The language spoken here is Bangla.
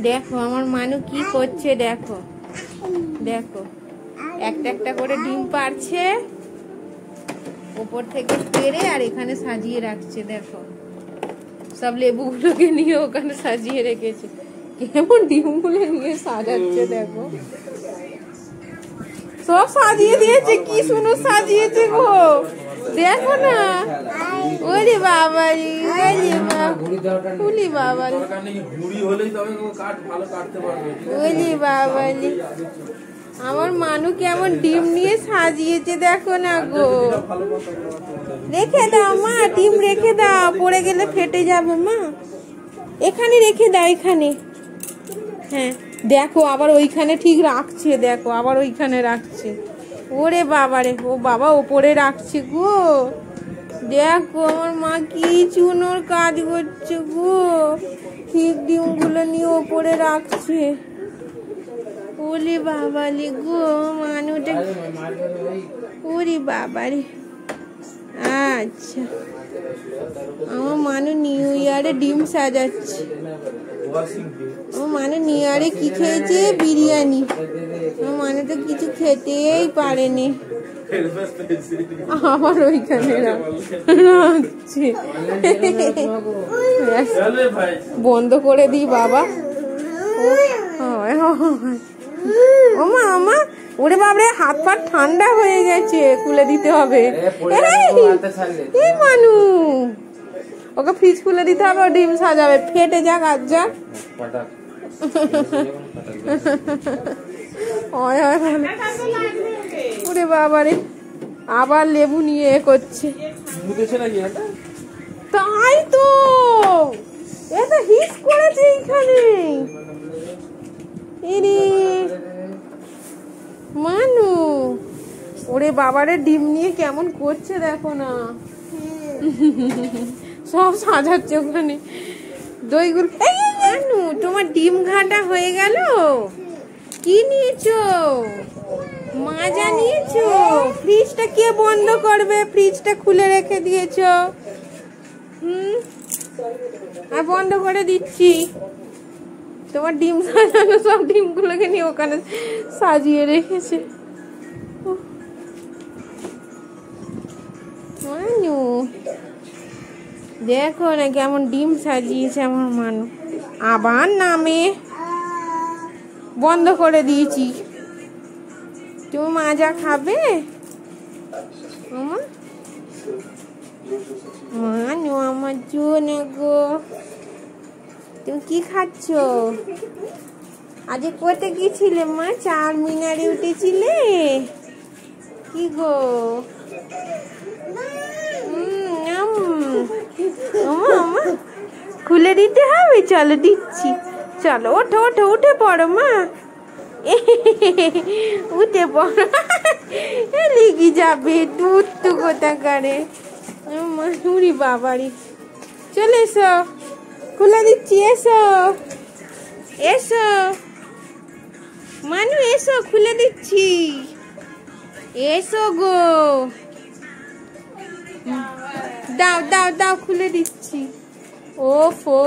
দেখো আমার মানু কি করছে, দেখো দেখো একটা একটা করে ডিম পারছে উপর থেকে পেরে, আর এখানে সাজিয়ে রাখছে। দেখো সব লেবুগুলোকে নিয়ে ওখানে সাজিয়ে রেখেছে। কেমন ডিমগুলো নিয়ে সাজাচ্ছে দেখো, সব সাজিয়ে দিয়েছে। কি সুন্দর সাজিয়েছে গো, দেখো না। ওরে বাবারি, ওরে বাবারি, ওরে বাবারি, আমার মানু কেমন ডিম নিয়ে সাজিয়েছে দেখো না গো। রেখে দাও মা, ডিম রেখে দাও, পড়ে গেলে ফেটে যাবে মা। এখানে রেখে দাও, এখানে। হ্যাঁ দেখো আবার ওইখানে ঠিক রাখছে, দেখো আবার ওইখানে রাখছে। ওরে বাবারে, ও বাবা ওপরে রাখছে গো। দেখো আমার মা কি চুনোর কাজ করছে গো, ঠিক ডিমগুলো নিয়ে ওপরে রাখছে। ওরে বাবারে গো মানুটা, ওরে বাবারে। আচ্ছা আমার মানু নিউ ইয়ারে ডিম সাজাচ্ছে। আমার মানু নিউ ইয়ারে কি খেয়েছে? বিরিয়ানি। আমার মানু তো কিছু খেতেই পারেনি, আমার ওইখানে রাখছে। বন্ধ করে দিই বাবা। ও মা, আমা ওরে বাবরে, হাত পা ঠান্ডা হয়ে গেছে, খুলে দিতে হবে। এই মানু, ওকে ফ্রিজ খুলে দিতে হবে, ডিম সাজাবে। ফেটে যাক আজ যাক। ওরে বাবারে, আবার লেবু নিয়ে করছে। তাই তো, এটা হিস করেছে এইখানে। মানু ওরে বাবারে, ডিম নিয়ে কেমন করছে দেখো না, সব সাজাচ্ছে ওখানে। দইগুলো। মানু তোমার ডিম ঘাটা হয়ে গেল। কি নিয়েছো? মাজা নিয়েছো? ফ্রিজটা কে বন্ধ করবে? ফ্রিজটা খুলে রেখে দিয়েছো। আর বন্ধ করে দিচ্ছি। তোমার ডিম সাজানো সব ডিমগুলোকে নিয়ে ওখানে সাজিয়ে রেখেছে। মানু দেখো না কেমন ডিম সাজিয়েছে আমার মানু। আবার নামে, বন্ধ করে দিয়েছি। তুমি মাজা খাবে? মানু আমার জন্য গো। তুমি কি খাচ্ছ? আজ কোথায় গিয়েছিলে মা? চারমিনারে উঠেছিলে? কি গো? খুলে দিতে হবে? চলো দিচ্ছি। চলো ওঠো ওঠো, উঠে পড়ো মা, উঠে পড়ো। লেগে যাবে, দুধ তো কোথাকারে। মাসুরি বাবারি, চলে এসো, খুলে দিচ্ছি। এসো এসো মানু, এসো খুলে দিচ্ছি। এসো গো, দাও দাও দাও, খুলে দিচ্ছি। ওফো।